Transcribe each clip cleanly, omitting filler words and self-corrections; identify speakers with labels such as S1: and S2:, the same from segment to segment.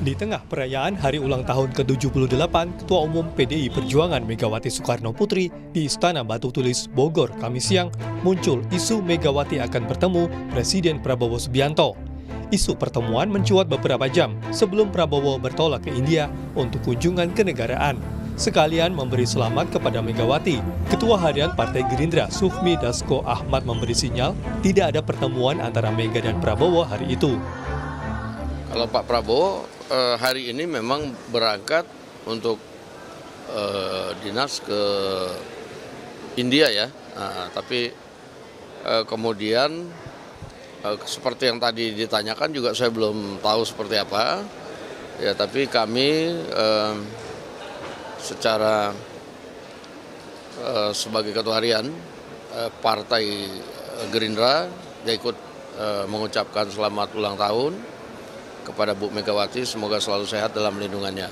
S1: Di tengah perayaan hari ulang tahun ke-78, Ketua Umum PDI Perjuangan Megawati Soekarno Putri di Istana Batu Tulis, Bogor, Kamis siang, muncul isu Megawati akan bertemu Presiden Prabowo Subianto. Isu pertemuan mencuat beberapa jam sebelum Prabowo bertolak ke India untuk kunjungan kenegaraan. Sekalian memberi selamat kepada Megawati. Ketua Harian Partai Gerindra Sufmi Dasko Ahmad memberi sinyal tidak ada pertemuan antara Mega dan Prabowo hari itu.
S2: Kalau Pak Prabowo hari ini memang berangkat untuk dinas ke India ya, tapi kemudian seperti yang tadi ditanyakan juga saya belum tahu seperti apa, ya tapi kami secara sebagai ketua harian Partai Gerindra dia ikut mengucapkan selamat ulang tahun kepada Bu Megawati, semoga selalu sehat dalam lindungannya.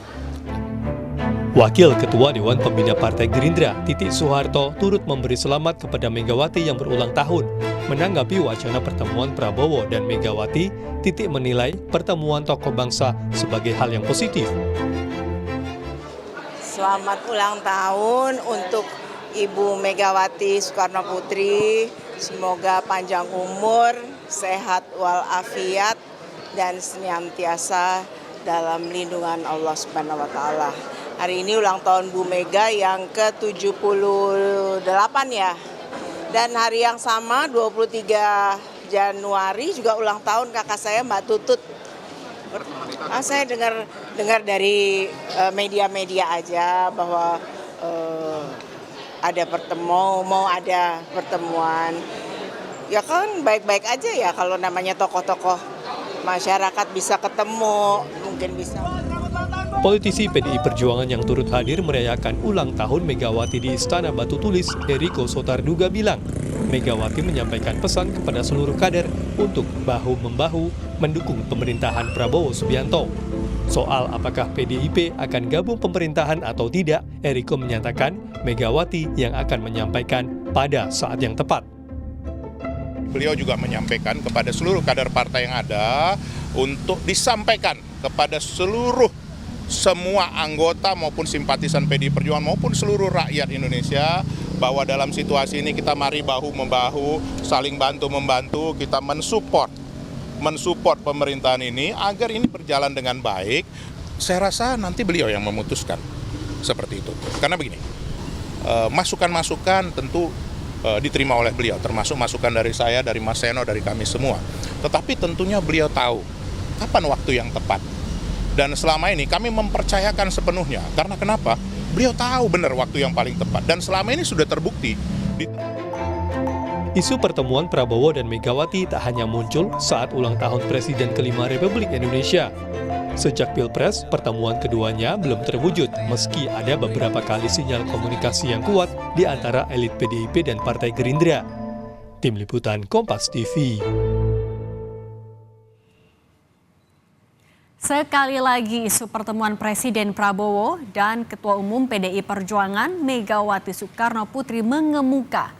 S1: Wakil Ketua Dewan Pembina Partai Gerindra, Titik Soeharto, turut memberi selamat kepada Megawati yang berulang tahun. Menanggapi wacana pertemuan Prabowo dan Megawati, Titik menilai pertemuan tokoh bangsa sebagai hal yang positif.
S3: Selamat ulang tahun untuk Ibu Megawati Soekarno Putri. Semoga panjang umur, sehat walafiat, dan senantiasa dalam lindungan Allah Subhanahu wa Ta'ala. Hari ini ulang tahun Bu Mega yang ke-78 ya. Dan hari yang sama 23 Januari juga ulang tahun kakak saya Mbak Tutut. Saya dengar dari media-media aja bahwa ada mau ada pertemuan. Ya kan baik-baik aja ya kalau namanya tokoh-tokoh masyarakat bisa ketemu, mungkin bisa.
S1: Politisi PDI Perjuangan yang turut hadir merayakan ulang tahun Megawati di Istana Batu Tulis, Eriko Sotarduga bilang, Megawati menyampaikan pesan kepada seluruh kader untuk bahu-membahu mendukung pemerintahan Prabowo Subianto. Soal apakah PDIP akan gabung pemerintahan atau tidak, Eriko menyatakan Megawati yang akan menyampaikan pada saat yang tepat.
S4: Beliau juga menyampaikan kepada seluruh kader partai yang ada untuk disampaikan kepada semua anggota maupun simpatisan PDI Perjuangan maupun seluruh rakyat Indonesia bahwa dalam situasi ini kita mari bahu-membahu, saling bantu-membantu, kita mensupport pemerintahan ini agar ini berjalan dengan baik. Saya rasa nanti beliau yang memutuskan seperti itu. Karena begini, masukan-masukan tentu diterima oleh beliau, termasuk masukan dari saya, dari Mas Seno, dari kami semua. Tetapi tentunya beliau tahu kapan waktu yang tepat. Dan selama ini kami mempercayakan sepenuhnya. Karena kenapa? Beliau tahu benar waktu yang paling tepat. Dan selama ini sudah terbukti.
S1: Isu pertemuan Prabowo dan Megawati tak hanya muncul saat ulang tahun Presiden kelima Republik Indonesia. Sejak Pilpres, pertemuan keduanya belum terwujud meski ada beberapa kali sinyal komunikasi yang kuat di antara elit PDIP dan Partai Gerindra. Tim Liputan Kompas TV.
S5: Sekali lagi isu pertemuan Presiden Prabowo dan Ketua Umum PDI Perjuangan Megawati Soekarno Putri mengemuka.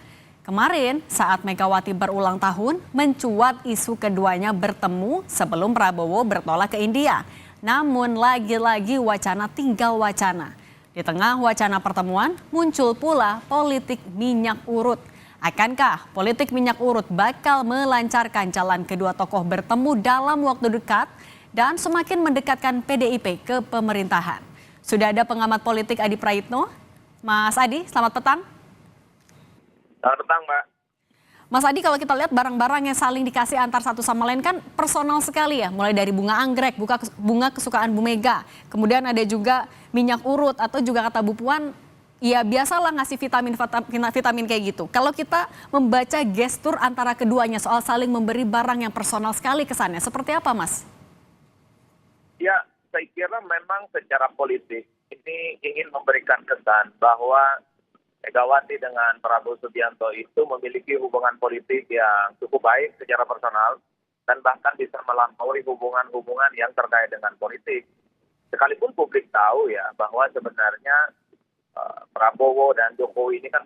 S5: Kemarin saat Megawati berulang tahun mencuat isu keduanya bertemu sebelum Prabowo bertolak ke India. Namun lagi-lagi wacana tinggal wacana. Di tengah wacana pertemuan muncul pula politik minyak urut. Akankah politik minyak urut bakal melancarkan jalan kedua tokoh bertemu dalam waktu dekat dan semakin mendekatkan PDIP ke pemerintahan? Sudah ada pengamat politik Adi Praitno. Mas Adi, selamat petang.
S6: Selamat petang, Mbak.
S5: Mas Adi, kalau kita lihat barang-barang yang saling dikasih antar satu sama lain kan personal sekali ya. Mulai dari bunga anggrek, bunga kesukaan Bu Mega. Kemudian ada juga minyak urut atau juga kata Bu Puan, ya biasalah ngasih vitamin kayak gitu. Kalau kita membaca gestur antara keduanya soal saling memberi barang yang personal sekali kesannya, seperti apa Mas?
S6: Ya, saya kira memang secara politik ini ingin memberikan kesan bahwa Megawati dengan Prabowo Subianto itu memiliki hubungan politik yang cukup baik secara personal dan bahkan bisa melampaui hubungan-hubungan yang terkait dengan politik. Sekalipun publik tahu ya bahwa sebenarnya Prabowo dan Jokowi ini kan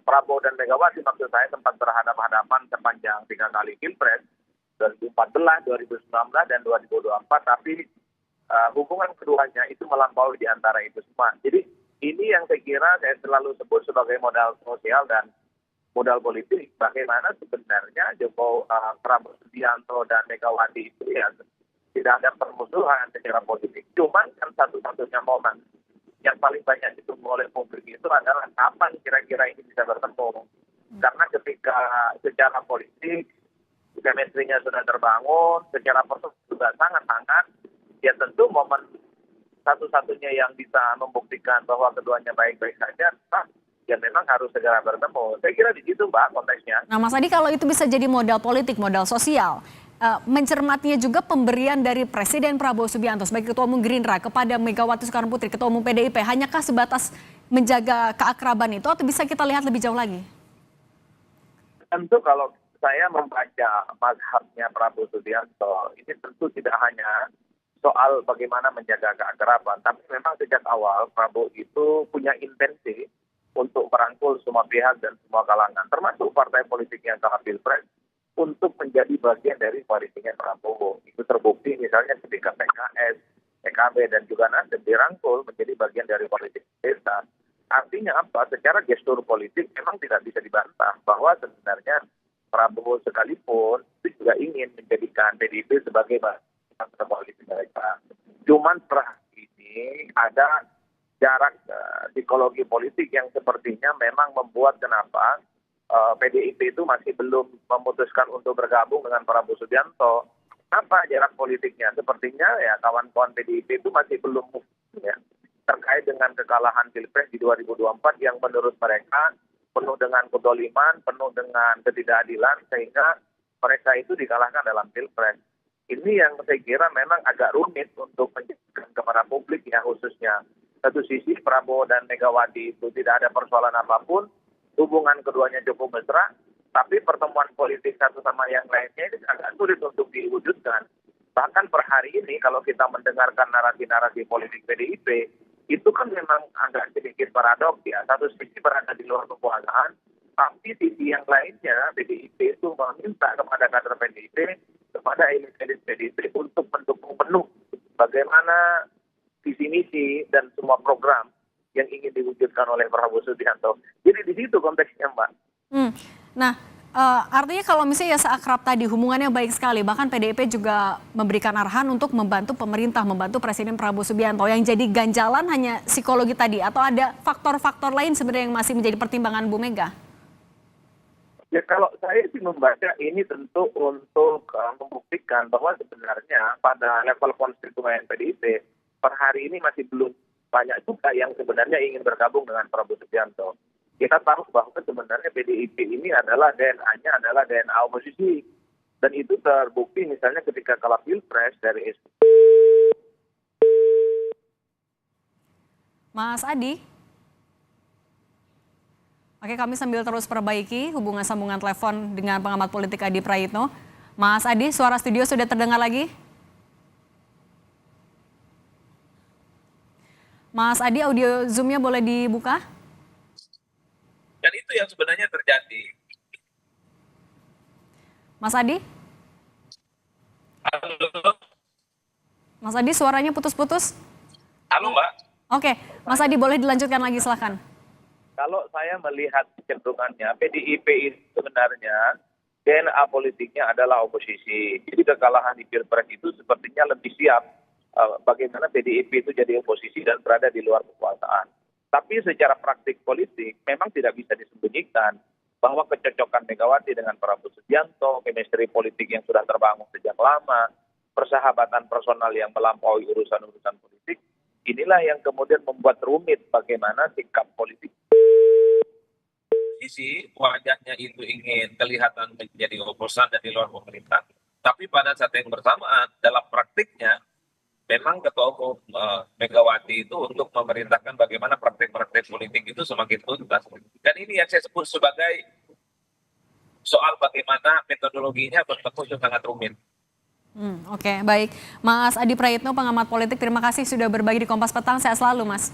S6: Prabowo dan Megawati maksud saya sempat berhadapan-hadapan sepanjang 3 kali Pilpres 2014, 2019, dan 2024, tapi hubungan keduanya itu melampaui di antara itu semua. Jadi ini yang saya kira saya selalu sebut sebagai modal sosial dan modal politik. Bagaimana sebenarnya Prabowo Subianto dan Megawati itu ya tidak ada permusuhan secara politik. Cuman kan satu-satunya momen yang paling banyak ditunggu oleh publik itu adalah kapan kira-kira ini bisa bertemu. Karena ketika secara politik chemistry-nya sudah terbangun, secara personal juga sangat-sangat, ya tentu momen satu-satunya yang bisa membuktikan bahwa keduanya baik-baik saja, ya memang harus segera bertemu. Saya kira di situ Mbak konteksnya.
S5: Nah Mas Adi, kalau itu bisa jadi modal politik, modal sosial, mencermatinya juga pemberian dari Presiden Prabowo Subianto sebagai Ketua Umum Gerindra kepada Megawati Soekarno Putri, Ketua Umum PDIP, hanyakah sebatas menjaga keakraban itu atau bisa kita lihat lebih jauh lagi?
S6: Tentu kalau saya membaca mazhabnya Prabowo Subianto, ini tentu tidak hanya soal bagaimana menjaga keakraban, tapi memang sejak awal Prabowo itu punya intensi untuk merangkul semua pihak dan semua kalangan, termasuk partai politik yang kalah pilpres, untuk menjadi bagian dari koalisinya Prabowo. Itu terbukti misalnya ketika PKS, PKB, dan juga Nasdem dirangkul menjadi bagian dari politik desa. Artinya apa? Secara gestur politik memang tidak bisa dibantah bahwa sebenarnya Prabowo sekalipun itu juga ingin menjadikan PDIP sebagai bagian koalisi mereka. Cuman per ini ada jarak psikologi politik yang sepertinya memang membuat kenapa PDIP itu masih belum memutuskan untuk bergabung dengan Prabowo Subianto. Apa jarak politiknya? Sepertinya ya kawan-kawan PDIP itu masih belum ya, terkait dengan kekalahan Pilpres di 2024 yang menurut mereka penuh dengan kedoliman, penuh dengan ketidakadilan, sehingga mereka itu dikalahkan dalam Pilpres. Ini yang saya kira memang agak rumit untuk menjelaskan kepada publik ya, khususnya. Satu sisi Prabowo dan Megawati itu tidak ada persoalan apapun, hubungan keduanya cukup mesra, tapi pertemuan politik satu sama yang lainnya ini agak sulit untuk diwujudkan. Bahkan per hari ini kalau kita mendengarkan narasi-narasi politik PDIP, itu kan memang agak sedikit paradoks ya. Satu sisi berada di luar kekuasaan, tapi sisi yang lainnya PDIP itu meminta kepada kader PDIP, kepada elit-elit PDIP untuk mendukung penuh bagaimana visi misi dan semua program yang ingin diwujudkan oleh Prabowo Subianto. Jadi di situ konteksnya Mbak.
S5: Nah, artinya kalau misalnya ya seakrab tadi hubungannya baik sekali, bahkan PDIP juga memberikan arahan untuk membantu pemerintah, membantu Presiden Prabowo Subianto. Yang jadi ganjalan hanya psikologi tadi atau ada faktor-faktor lain sebenarnya yang masih menjadi pertimbangan Bu Mega?
S6: Ya kalau saya sih membaca ini tentu untuk membuktikan bahwa sebenarnya pada level konstituen PDIP per hari ini masih belum banyak juga yang sebenarnya ingin bergabung dengan Prabowo Subianto. Kita tahu bahwa sebenarnya PDIP ini adalah DNA-nya adalah DNA oposisi. Dan itu terbukti misalnya ketika kalah Pilpres dari
S5: Mas Adi? Oke, kami sambil terus perbaiki hubungan sambungan telepon dengan pengamat politik Adi Prayitno. Mas Adi, suara studio sudah terdengar lagi? Mas Adi, audio Zoom-nya boleh dibuka?
S7: Dan itu yang sebenarnya terjadi.
S5: Mas Adi?
S7: Halo,
S5: Mas Adi, suaranya putus-putus?
S7: halo Mbak.
S5: Oke, Mas Adi boleh dilanjutkan lagi, silakan.
S6: Kalau saya melihat kecenderungannya, PDIP itu sebenarnya DNA politiknya adalah oposisi. Jadi kekalahan di Pilpres itu sepertinya lebih siap bagaimana PDIP itu jadi oposisi dan berada di luar kekuasaan. Tapi secara praktik politik memang tidak bisa disembunyikan bahwa kecocokan Megawati dengan Prabowo Subianto, chemistry politik yang sudah terbangun sejak lama, persahabatan personal yang melampaui urusan-urusan politik, inilah yang kemudian membuat rumit bagaimana sikap politik.
S7: Sisi wajahnya itu ingin kelihatan menjadi oposan dan di luar pemerintah. Tapi pada saat yang bersamaan dalam praktiknya memang Ketua Umum Megawati itu untuk memerintahkan bagaimana praktik-praktik politik itu semakin tuntas. Dan ini yang saya sebut sebagai soal bagaimana metodologinya bertemu itu sangat rumit.
S5: Oke, baik. Mas Adi Prayitno, pengamat politik, terima kasih sudah berbagi di Kompas Petang. Sehat selalu, Mas.